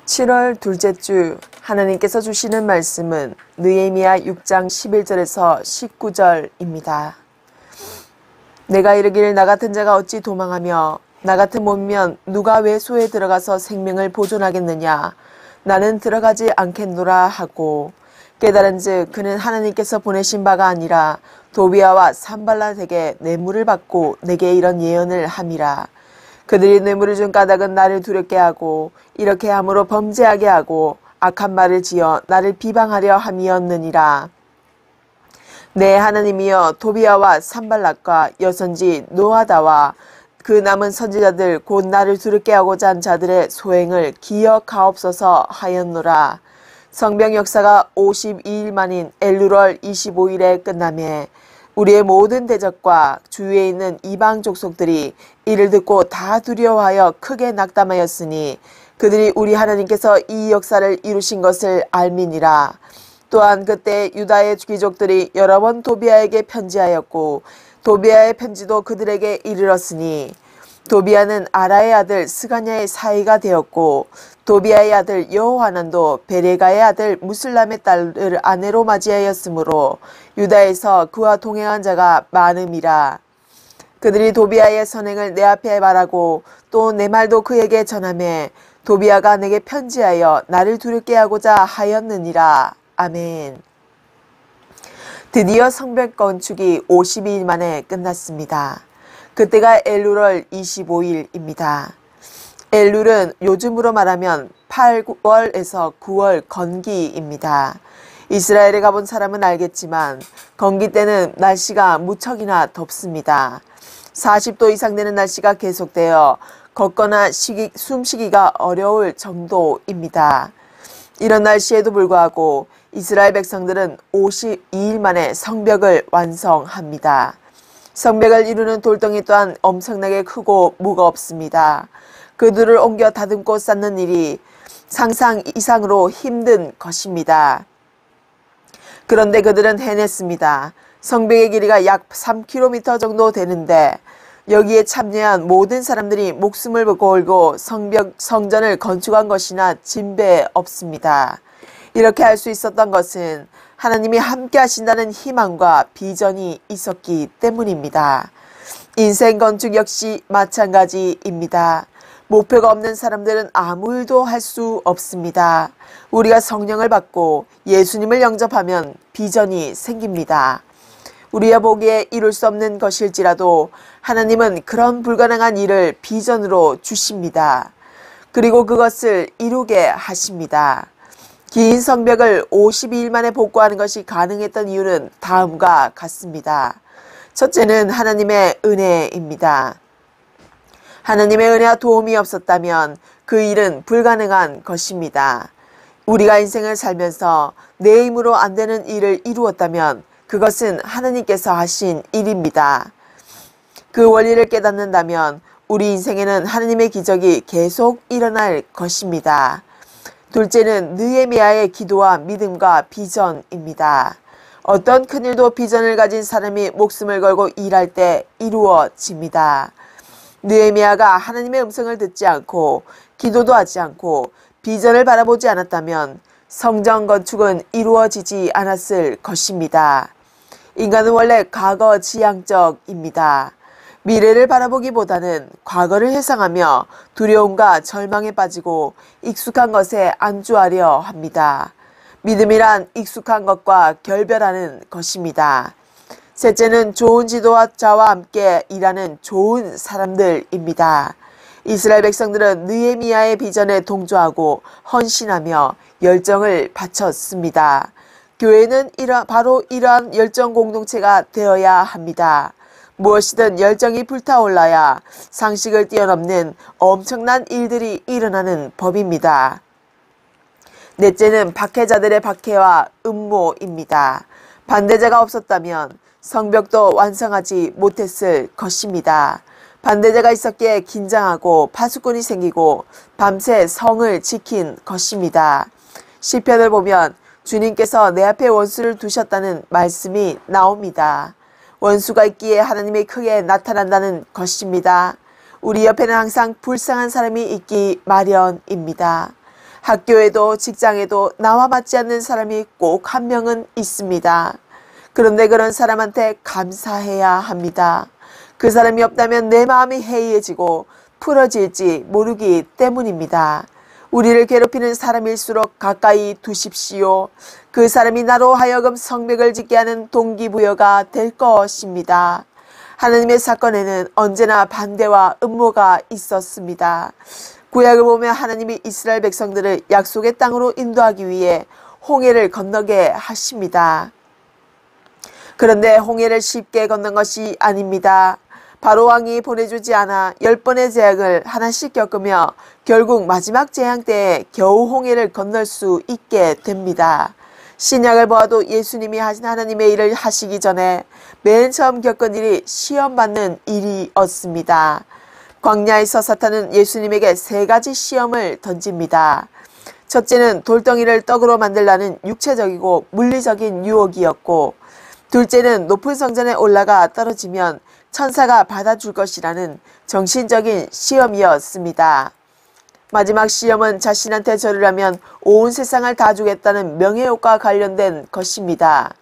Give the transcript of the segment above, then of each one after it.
7월 둘째 주 하나님께서 주시는 말씀은 느헤미야 6장 11절에서 19절입니다. 내가 이르기를 나 같은 자가 어찌 도망하며 나 같은 몸이면 누가 외소에 들어가서 생명을 보존하겠느냐. 나는 들어가지 않겠노라 하고 깨달은즉 그는 하나님께서 보내신 바가 아니라 도비아와 산발랏에게 뇌물을 받고 내게 이런 예언을 함이라. 그들이 뇌물을 준 까닭은 나를 두렵게 하고 이렇게 함으로 범죄하게 하고 악한 말을 지어 나를 비방하려 함이었느니라. 내 하나님이여 도비아와 산발랏과 여선지 노아다와 그 남은 선지자들 곧 나를 두렵게 하고자 한 자들의 소행을 기억하옵소서 하였노라. 성병 역사가 52일 만인 엘루월 25일에 끝나매 우리의 모든 대적과 주위에 있는 이방 족속들이 이를 듣고 다 두려워하여 크게 낙담하였으니 그들이 우리 하나님께서 이 역사를 이루신 것을 알미니라. 또한 그때 유다의 귀족들이 여러 번 도비아에게 편지하였고 도비아의 편지도 그들에게 이르렀으니 도비아는 아라의 아들 스가냐의 사이가 되었고 도비아의 아들 여호하난도 베레가의 아들 무슬람의 딸을 아내로 맞이하였으므로 유다에서 그와 동행한 자가 많음이라. 그들이 도비아의 선행을 내 앞에 말하고 또 내 말도 그에게 전하매 도비아가 내게 편지하여 나를 두렵게 하고자 하였느니라. 아멘. 드디어 성벽 건축이 52일 만에 끝났습니다. 그때가 엘루월 25일입니다. 엘룰은 요즘으로 말하면 8월에서 9월 건기입니다. 이스라엘에 가본 사람은 알겠지만 건기 때는 날씨가 무척이나 덥습니다. 40도 이상 되는 날씨가 계속되어 걷거나 숨쉬기가 어려울 정도입니다. 이런 날씨에도 불구하고 이스라엘 백성들은 52일 만에 성벽을 완성합니다. 성벽을 이루는 돌덩이 또한 엄청나게 크고 무겁습니다. 그들을 옮겨 다듬고 쌓는 일이 상상 이상으로 힘든 것입니다. 그런데 그들은 해냈습니다. 성벽의 길이가 약 3km 정도 되는데 여기에 참여한 모든 사람들이 목숨을 걸고 성전을 건축한 것이나 진배 없습니다. 이렇게 할 수 있었던 것은 하나님이 함께 하신다는 희망과 비전이 있었기 때문입니다. 인생 건축 역시 마찬가지입니다. 목표가 없는 사람들은 아무 일도 할 수 없습니다. 우리가 성령을 받고 예수님을 영접하면 비전이 생깁니다. 우리가 보기에 이룰 수 없는 것일지라도 하나님은 그런 불가능한 일을 비전으로 주십니다. 그리고 그것을 이루게 하십니다. 긴 성벽을 52일 만에 복구하는 것이 가능했던 이유는 다음과 같습니다. 첫째는 하나님의 은혜입니다. 하나님의 은혜와 도움이 없었다면 그 일은 불가능한 것입니다. 우리가 인생을 살면서 내 힘으로 안 되는 일을 이루었다면 그것은 하나님께서 하신 일입니다. 그 원리를 깨닫는다면 우리 인생에는 하나님의 기적이 계속 일어날 것입니다. 둘째는 느헤미야의 기도와 믿음과 비전입니다. 어떤 큰일도 비전을 가진 사람이 목숨을 걸고 일할 때 이루어집니다. 느헤미야가 하나님의 음성을 듣지 않고 기도도 하지 않고 비전을 바라보지 않았다면 성전 건축은 이루어지지 않았을 것입니다. 인간은 원래 과거 지향적입니다. 미래를 바라보기보다는 과거를 회상하며 두려움과 절망에 빠지고 익숙한 것에 안주하려 합니다. 믿음이란 익숙한 것과 결별하는 것입니다. 셋째는 좋은 지도자와 함께 일하는 좋은 사람들입니다. 이스라엘 백성들은 느헤미야의 비전에 동조하고 헌신하며 열정을 바쳤습니다. 교회는 바로 이러한 열정 공동체가 되어야 합니다. 무엇이든 열정이 불타올라야 상식을 뛰어넘는 엄청난 일들이 일어나는 법입니다. 넷째는 박해자들의 박해와 음모입니다. 반대자가 없었다면 성벽도 완성하지 못했을 것입니다. 반대자가 있었기에 긴장하고 파수꾼이 생기고 밤새 성을 지킨 것입니다. 시편을 보면 주님께서 내 앞에 원수를 두셨다는 말씀이 나옵니다. 원수가 있기에 하나님이 크게 나타난다는 것입니다. 우리 옆에는 항상 불쌍한 사람이 있기 마련입니다. 학교에도 직장에도 나와 맞지 않는 사람이 꼭 한 명은 있습니다. 그런데 그런 사람한테 감사해야 합니다. 그 사람이 없다면 내 마음이 해이해지고 풀어질지 모르기 때문입니다. 우리를 괴롭히는 사람일수록 가까이 두십시오. 그 사람이 나로 하여금 성벽을 짓게 하는 동기부여가 될 것입니다. 하나님의 사건에는 언제나 반대와 음모가 있었습니다. 구약을 보면 하나님이 이스라엘 백성들을 약속의 땅으로 인도하기 위해 홍해를 건너게 하십니다. 그런데 홍해를 쉽게 건넌 것이 아닙니다. 바로 왕이 보내주지 않아 10번의 재앙을 하나씩 겪으며 결국 마지막 재앙 때에 겨우 홍해를 건널 수 있게 됩니다. 신약을 보아도 예수님이 하신 하나님의 일을 하시기 전에 맨 처음 겪은 일이 시험받는 일이었습니다. 광야에서 사탄은 예수님에게 3가지 시험을 던집니다. 첫째는 돌덩이를 떡으로 만들라는 육체적이고 물리적인 유혹이었고, 둘째는 높은 성전에 올라가 떨어지면 천사가 받아줄 것이라는 정신적인 시험이었습니다. 마지막 시험은 자신한테 절을 하면 온 세상을 다 주겠다는 명예욕과 관련된 것입니다.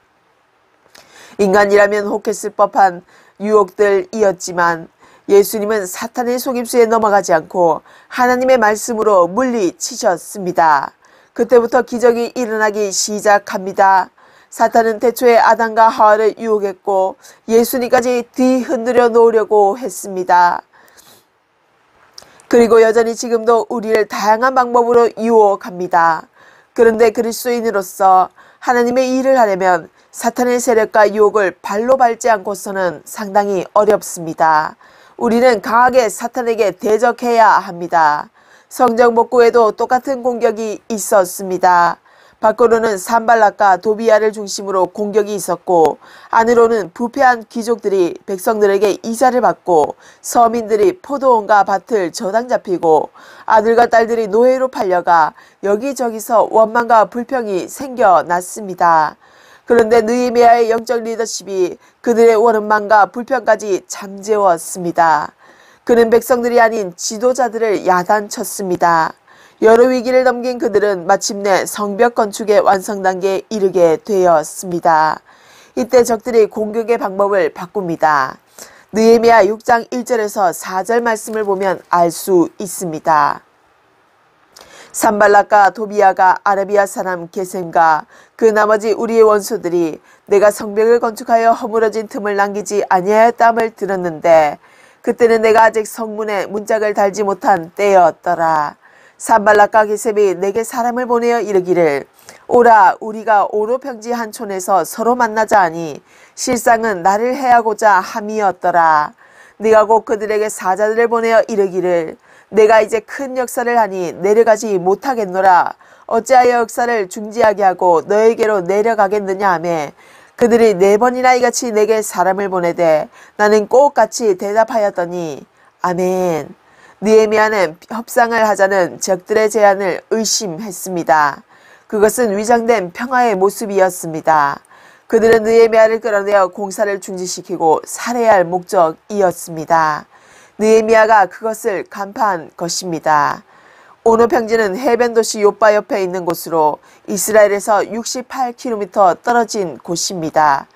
인간이라면 혹했을 법한 유혹들이었지만 예수님은 사탄의 속임수에 넘어가지 않고 하나님의 말씀으로 물리치셨습니다. 그때부터 기적이 일어나기 시작합니다. 사탄은 태초에 아담과 하와를 유혹했고 예수님까지 뒤흔들어 놓으려고 했습니다. 그리고 여전히 지금도 우리를 다양한 방법으로 유혹합니다. 그런데 그리스도인으로서 하나님의 일을 하려면 사탄의 세력과 유혹을 발로 밟지 않고서는 상당히 어렵습니다. 우리는 강하게 사탄에게 대적해야 합니다. 성전 복구에도 똑같은 공격이 있었습니다. 밖으로는 산발락과 도비아를 중심으로 공격이 있었고 안으로는 부패한 귀족들이 백성들에게 이자를 받고 서민들이 포도원과 밭을 저당 잡히고 아들과 딸들이 노예로 팔려가 여기저기서 원망과 불평이 생겨났습니다. 그런데 느헤미야의 영적 리더십이 그들의 원망과 불평까지 잠재웠습니다. 그는 백성들이 아닌 지도자들을 야단쳤습니다. 여러 위기를 넘긴 그들은 마침내 성벽 건축의 완성 단계에 이르게 되었습니다. 이때 적들이 공격의 방법을 바꿉니다. 느헤미야 6장 1절에서 4절 말씀을 보면 알 수 있습니다. 산발락과 도비아가 아라비아 사람 게셈과 그 나머지 우리의 원수들이 내가 성벽을 건축하여 허물어진 틈을 남기지 아니하였다함을 들었는데 그때는 내가 아직 성문에 문짝을 달지 못한 때였더라. 산발락과 게셈이 내게 사람을 보내어 이르기를 오라 우리가 오로 평지 한 촌에서 서로 만나자 하니 실상은 나를 해하고자 함이었더라. 네가 곧 그들에게 사자들을 보내어 이르기를 내가 이제 큰 역사를 하니 내려가지 못하겠노라. 어찌하여 역사를 중지하게 하고 너에게로 내려가겠느냐 하매 그들이 4번이나 이같이 내게 사람을 보내되 나는 꼭 같이 대답하였더니 아멘. 느헤미야는 협상을 하자는 적들의 제안을 의심했습니다. 그것은 위장된 평화의 모습이었습니다. 그들은 느헤미야를 끌어내어 공사를 중지시키고 살해야 할 목적이었습니다. 느헤미야가 그것을 간파한 것입니다. 오노 평지는 해변 도시 요빠 옆에 있는 곳으로 이스라엘에서 68km 떨어진 곳입니다.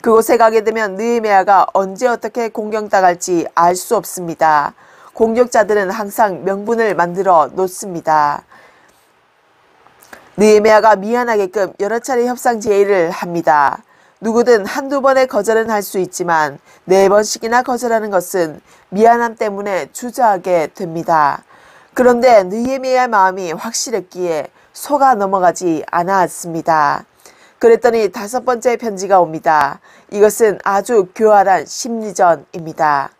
그곳에 가게 되면 느헤미야가 언제 어떻게 공격당할지 알 수 없습니다. 공격자들은 항상 명분을 만들어 놓습니다. 느헤미야가 미안하게끔 여러 차례 협상 제의를 합니다. 누구든 한두 번의 거절은 할 수 있지만 4번씩이나 거절하는 것은 미안함 때문에 주저하게 됩니다. 그런데 느헤미야의 마음이 확실했기에 속아 넘어가지 않았습니다. 그랬더니 5번째 편지가 옵니다. 이것은 아주 교활한 심리전입니다.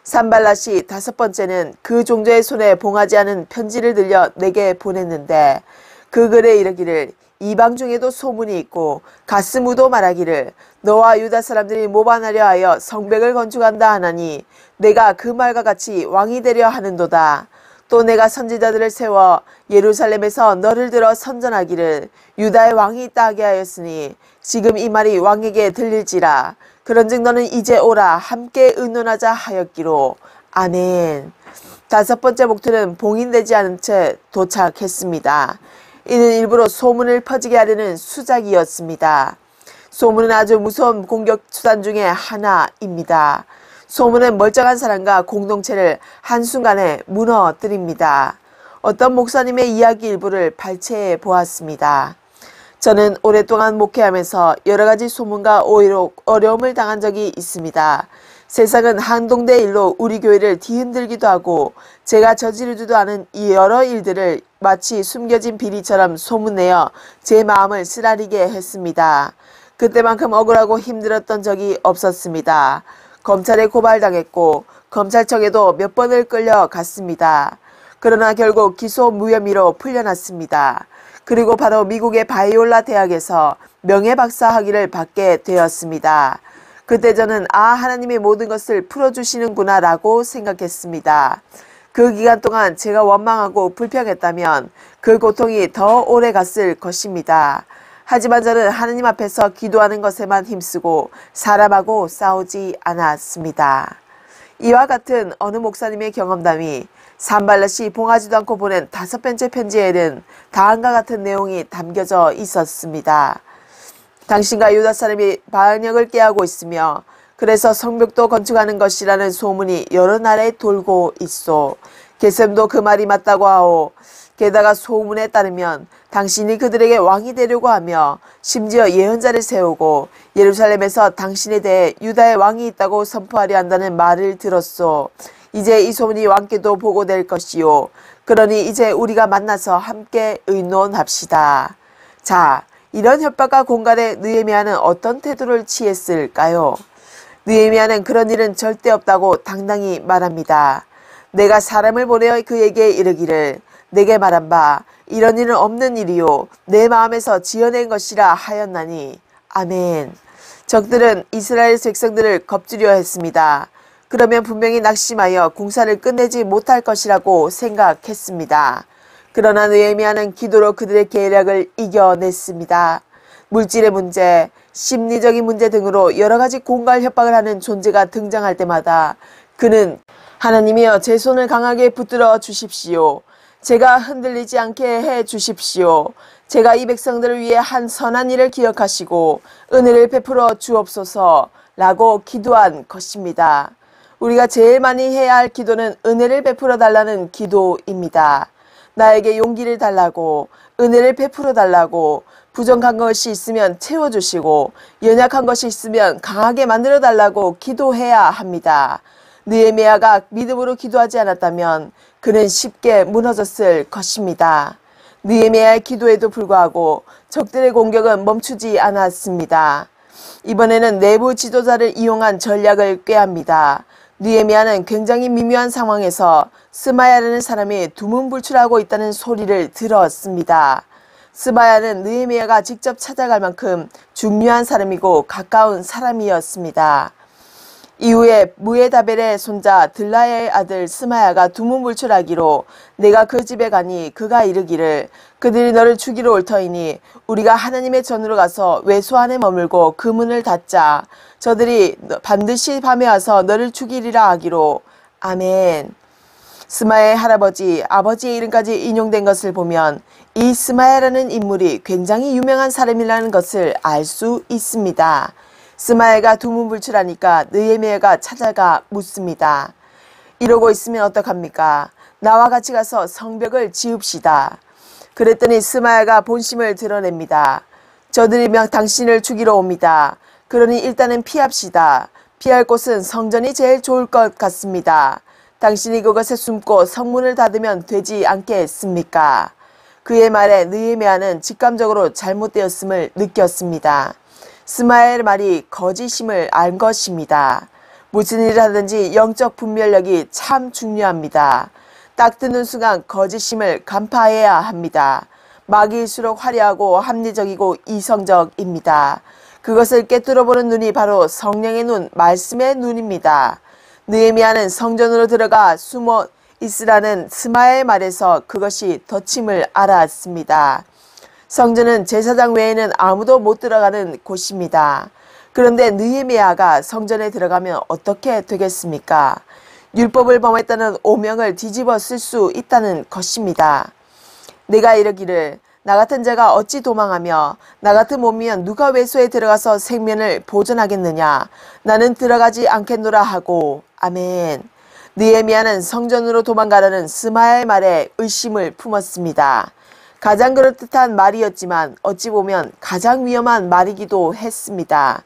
산발랏이 5번째는 그 종자의 손에 봉하지 않은 편지를 들려 내게 보냈는데 그 글에 이르기를 이방 중에도 소문이 있고 가스무도 말하기를 너와 유다 사람들이 모반하려 하여 성벽을 건축한다 하나니 내가 그 말과 같이 왕이 되려 하는도다. 또 내가 선지자들을 세워 예루살렘에서 너를 들어 선전하기를 유다의 왕이 있다 하게 하였으니 지금 이 말이 왕에게 들릴지라. 그런즉 너는 이제 오라 함께 의논하자 하였기로. 아멘. 5번째 목표는 봉인되지 않은 채 도착했습니다. 이는 일부러 소문을 퍼지게 하려는 수작이었습니다. 소문은 아주 무서운 공격 수단 중에 하나입니다. 소문은 멀쩡한 사람과 공동체를 한순간에 무너뜨립니다. 어떤 목사님의 이야기 일부를 발췌해 보았습니다. 저는 오랫동안 목회하면서 여러 가지 소문과 오해로 어려움을 당한 적이 있습니다. 세상은 한동대 일로 우리 교회를 뒤흔들기도 하고 제가 저지르지도 않은 이 여러 일들을 마치 숨겨진 비리처럼 소문내어 제 마음을 쓰라리게 했습니다. 그때만큼 억울하고 힘들었던 적이 없었습니다. 검찰에 고발당했고 검찰청에도 몇 번을 끌려갔습니다. 그러나 결국 기소 무혐의로 풀려났습니다. 그리고 바로 미국의 바이올라 대학에서 명예박사 학위를 받게 되었습니다. 그때 저는 하나님이 모든 것을 풀어주시는구나 라고 생각했습니다. 그 기간 동안 제가 원망하고 불평했다면 그 고통이 더 오래 갔을 것입니다. 하지만 저는 하나님 앞에서 기도하는 것에만 힘쓰고 사람하고 싸우지 않았습니다. 이와 같은 어느 목사님의 경험담이 산발렛이 봉하지도 않고 보낸 5번째 편지에는 다음과 같은 내용이 담겨져 있었습니다. 당신과 유다 사람이 반역을 꾀하고 있으며 그래서 성벽도 건축하는 것이라는 소문이 여러 나라에 돌고 있소. 게셈도 그 말이 맞다고 하오. 게다가 소문에 따르면 당신이 그들에게 왕이 되려고 하며 심지어 예언자를 세우고 예루살렘에서 당신에 대해 유다의 왕이 있다고 선포하려 한다는 말을 들었소. 이제 이 소문이 왕께도 보고될 것이요. 그러니 이제 우리가 만나서 함께 의논합시다. 자, 이런 협박과 공갈에 느헤미야는 어떤 태도를 취했을까요? 느헤미야는 그런 일은 절대 없다고 당당히 말합니다. 내가 사람을 보내어 그에게 이르기를 내게 말한 바 이런 일은 없는 일이요 내 마음에서 지어낸 것이라 하였나니. 아멘. 적들은 이스라엘 백성들을 겁주려 했습니다. 그러면 분명히 낙심하여 공사를 끝내지 못할 것이라고 생각했습니다. 그러나 느헤미야는 기도로 그들의 계략을 이겨냈습니다. 물질의 문제, 심리적인 문제 등으로 여러 가지 공갈 협박을 하는 존재가 등장할 때마다 그는 하나님이여 제 손을 강하게 붙들어 주십시오. 제가 흔들리지 않게 해 주십시오. 제가 이 백성들을 위해 한 선한 일을 기억하시고 은혜를 베풀어 주옵소서 라고 기도한 것입니다. 우리가 제일 많이 해야 할 기도는 은혜를 베풀어 달라는 기도입니다. 나에게 용기를 달라고, 은혜를 베풀어 달라고, 부족한 것이 있으면 채워주시고 연약한 것이 있으면 강하게 만들어 달라고 기도해야 합니다. 느헤미야가 믿음으로 기도하지 않았다면 그는 쉽게 무너졌을 것입니다. 느헤미야의 기도에도 불구하고 적들의 공격은 멈추지 않았습니다. 이번에는 내부 지도자를 이용한 전략을 꾀합니다. 느헤미야는 굉장히 미묘한 상황에서 스마야라는 사람이 두문불출하고 있다는 소리를 들었습니다. 스마야는 느헤미야가 직접 찾아갈 만큼 중요한 사람이고 가까운 사람이었습니다. 이후에 무에다벨의 손자 들라야의 아들 스마야가 두문불출하기로 내가 그 집에 가니 그가 이르기를 그들이 너를 죽이러 올 터이니 우리가 하나님의 전으로 가서 외소 안에 머물고 그 문을 닫자. 저들이 반드시 밤에 와서 너를 죽이리라 하기로. 아멘. 스마야의 할아버지, 아버지의 이름까지 인용된 것을 보면 이 스마야라는 인물이 굉장히 유명한 사람이라는 것을 알 수 있습니다. 스마야가 두문불출하니까 느헤미야가 찾아가 묻습니다. 이러고 있으면 어떡합니까? 나와 같이 가서 성벽을 지읍시다. 그랬더니 스마야가 본심을 드러냅니다. 저들이 당신을 죽이러 옵니다. 그러니 일단은 피합시다. 피할 곳은 성전이 제일 좋을 것 같습니다. 당신이 그것에 숨고 성문을 닫으면 되지 않겠습니까? 그의 말에 느헤미야는 직감적으로 잘못되었음을 느꼈습니다. 스마야의 말이 거짓임을 알 것입니다. 무슨 일을 하든지 영적 분별력이 참 중요합니다. 딱 듣는 순간 거짓임을 간파해야 합니다. 마귀일수록 화려하고 합리적이고 이성적입니다. 그것을 꿰뚫어보는 눈이 바로 성령의 눈, 말씀의 눈입니다. 느헤미야는 성전으로 들어가 숨어 있으라는 스마야의 말에서 그것이 덧침을 알았습니다. 성전은 제사장 외에는 아무도 못 들어가는 곳입니다. 그런데 느헤미야가 성전에 들어가면 어떻게 되겠습니까? 율법을 범했다는 오명을 뒤집어 쓸 수 있다는 것입니다. 내가 이르기를 나 같은 자가 어찌 도망하며 나 같은 몸이면 누가 외소에 들어가서 생면을 보존하겠느냐. 나는 들어가지 않겠노라 하고. 아멘. 느헤미야는 성전으로 도망가라는 스마야의 말에 의심을 품었습니다. 가장 그럴듯한 말이었지만 어찌 보면 가장 위험한 말이기도 했습니다.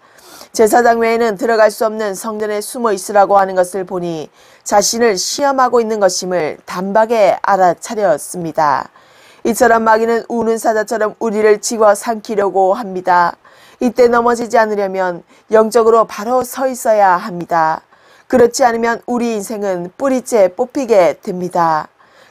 제사장 외에는 들어갈 수 없는 성전에 숨어 있으라고 하는 것을 보니 자신을 시험하고 있는 것임을 단박에 알아차렸습니다. 이처럼 마귀는 우는 사자처럼 우리를 집어삼키려고 합니다. 이때 넘어지지 않으려면 영적으로 바로 서 있어야 합니다. 그렇지 않으면 우리 인생은 뿌리째 뽑히게 됩니다.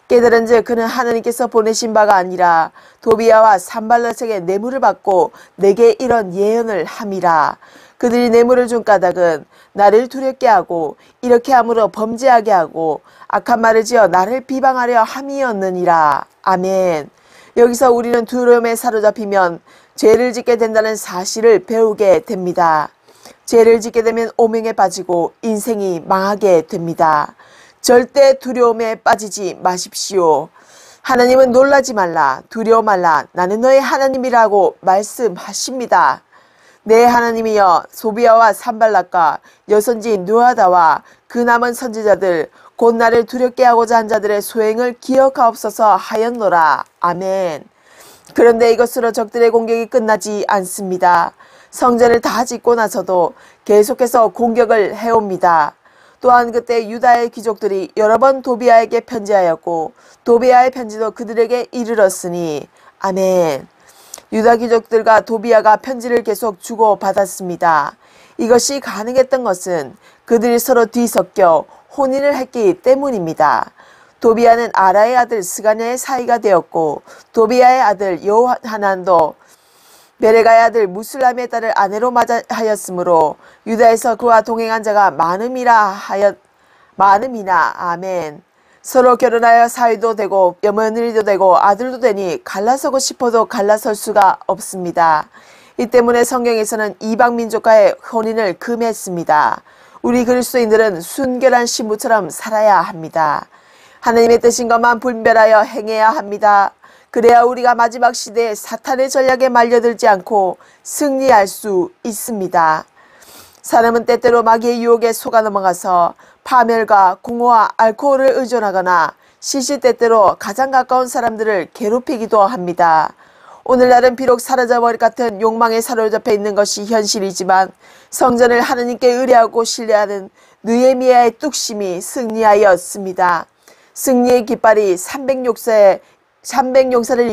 깨달은즉 그는 하나님께서 보내신 바가 아니라 도비야와 산발랏에게 뇌물을 받고 내게 이런 예언을 함이라. 그들이 뇌물을 준 까닭은 나를 두렵게 하고 이렇게 함으로 범죄하게 하고 악한 말을 지어 나를 비방하려 함이었느니라. 아멘. 여기서 우리는 두려움에 사로잡히면 죄를 짓게 된다는 사실을 배우게 됩니다. 죄를 짓게 되면 오명에 빠지고 인생이 망하게 됩니다. 절대 두려움에 빠지지 마십시오. 하나님은 놀라지 말라, 두려워 말라, 나는 너의 하나님이라고 말씀하십니다. 내 하나님이여 소비야와 산발락과 여선지인 느아다와 그 남은 선지자들 곧 나를 두렵게 하고자 한 자들의 소행을 기억하옵소서 하였노라. 아멘. 그런데 이것으로 적들의 공격이 끝나지 않습니다. 성전을 다 짓고 나서도 계속해서 공격을 해옵니다. 또한 그때 유다의 귀족들이 여러 번 도비야에게 편지하였고 도비야의 편지도 그들에게 이르렀으니. 아멘. 유다 귀족들과 도비야가 편지를 계속 주고받았습니다. 이것이 가능했던 것은 그들이 서로 뒤섞여 혼인을 했기 때문입니다. 도비야는 아라의 아들 스가냐의 사이가 되었고 도비야의 아들 여호하난도 베레가의 아들 무슬람의 딸을 아내로 맞이하였으므로 유다에서 그와 동행한 자가 많음이나. 아멘. 서로 결혼하여 사위도 되고 며느리도 되고 아들도 되니 갈라서고 싶어도 갈라설 수가 없습니다. 이 때문에 성경에서는 이방 민족과의 혼인을 금했습니다. 우리 그리스도인들은 순결한 신부처럼 살아야 합니다. 하나님의 뜻인 것만 분별하여 행해야 합니다. 그래야 우리가 마지막 시대에 사탄의 전략에 말려들지 않고 승리할 수 있습니다. 사람은 때때로 마귀의 유혹에 속아 넘어가서 파멸과 공허와 알코올을 의존하거나 시시때때로 가장 가까운 사람들을 괴롭히기도 합니다. 오늘날은 비록 사라져버릴 같은 욕망에 사로잡혀 있는 것이 현실이지만 성전을 하느님께 의뢰하고 신뢰하는 느헤미야의 뚝심이 승리하였습니다. 승리의 깃발이 300용사를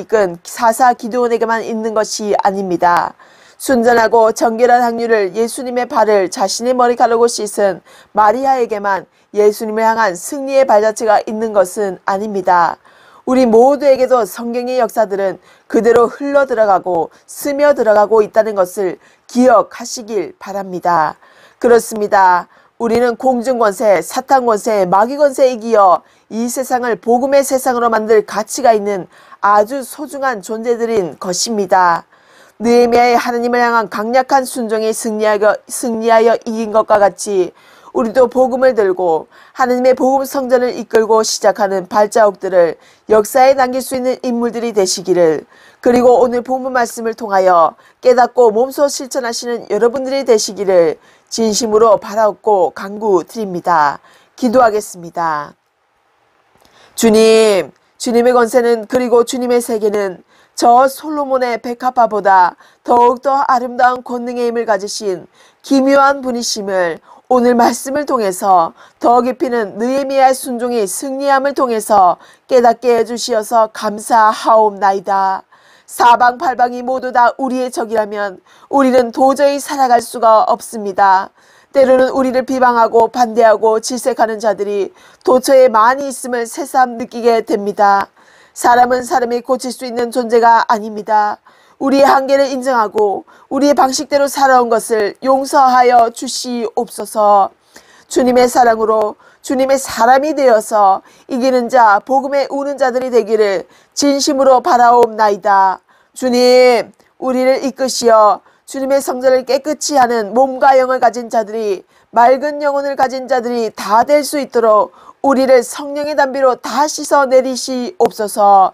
이끈 사사 기드온에게만 있는 것이 아닙니다. 순전하고 정결한 향유를 예수님의 발을 자신의 머리카락으로 씻은 마리아에게만 예수님을 향한 승리의 발자취가 있는 것은 아닙니다. 우리 모두에게도 성경의 역사들은 그대로 흘러들어가고 스며들어가고 있다는 것을 기억하시길 바랍니다. 그렇습니다. 우리는 공중권세, 사탄권세, 마귀권세에 이기어 이 세상을 복음의 세상으로 만들 가치가 있는 아주 소중한 존재들인 것입니다. 느헤미야의 하나님을 향한 강력한 순종이 승리하여 이긴 것과 같이 우리도 복음을 들고 하나님의 복음 성전을 이끌고 시작하는 발자국들을 역사에 남길 수 있는 인물들이 되시기를, 그리고 오늘 본문 말씀을 통하여 깨닫고 몸소 실천하시는 여러분들이 되시기를 진심으로 바라옵고 간구드립니다. 기도하겠습니다. 주님, 주님의 권세는, 그리고 주님의 세계는 저 솔로몬의 백합화보다 더욱더 아름다운 권능의 힘을 가지신 기묘한 분이심을 오늘 말씀을 통해서 더 깊이는 느헤미야의 순종이 승리함을 통해서 깨닫게 해주시어서 감사하옵나이다. 사방팔방이 모두 다 우리의 적이라면 우리는 도저히 살아갈 수가 없습니다. 때로는 우리를 비방하고 반대하고 질색하는 자들이 도처에 많이 있음을 새삼 느끼게 됩니다. 사람은 사람이 고칠 수 있는 존재가 아닙니다. 우리의 한계를 인정하고 우리의 방식대로 살아온 것을 용서하여 주시옵소서. 주님의 사랑으로 주님의 사람이 되어서 이기는 자, 복음에 우는 자들이 되기를 진심으로 바라옵나이다. 주님, 우리를 이끄시어 주님의 성전을 깨끗이 하는 몸과 영을 가진 자들이 맑은 영혼을 가진 자들이 다 될 수 있도록 우리를 성령의 담비로 다 씻어 내리시옵소서.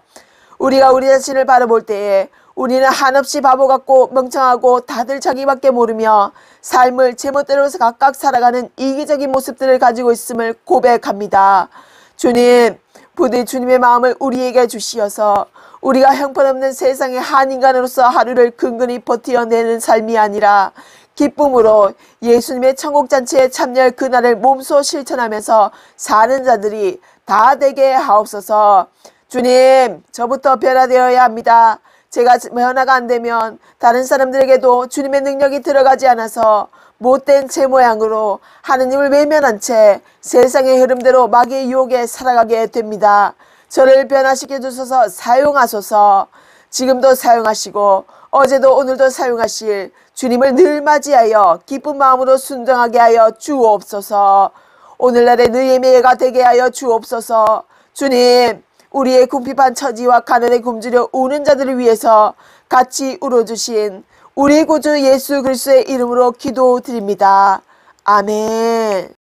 우리가 우리 자신을 바라볼 때에 우리는 한없이 바보 같고 멍청하고 다들 자기밖에 모르며 삶을 제멋대로 각각 살아가는 이기적인 모습들을 가지고 있음을 고백합니다. 주님, 부디 주님의 마음을 우리에게 주시어서 우리가 형편없는 세상의 한 인간으로서 하루를 근근히 버티어내는 삶이 아니라 기쁨으로 예수님의 천국잔치에 참여할 그날을 몸소 실천하면서 사는 자들이 다 되게 하옵소서. 주님, 저부터 변화되어야 합니다. 제가 변화가 안 되면 다른 사람들에게도 주님의 능력이 들어가지 않아서 못된 제 모양으로 하느님을 외면한 채 세상의 흐름대로 마귀의 유혹에 살아가게 됩니다. 저를 변화시켜 주셔서 사용하소서. 지금도 사용하시고 어제도 오늘도 사용하실 주님을 늘 맞이하여 기쁜 마음으로 순종하게 하여 주옵소서. 오늘날의 느헤미야가 되게 하여 주옵소서. 주님, 우리의 궁핍한 처지와 가난에 굶주려 우는 자들을 위해서 같이 울어주신 우리 구주 예수 그리스도의 이름으로 기도드립니다. 아멘.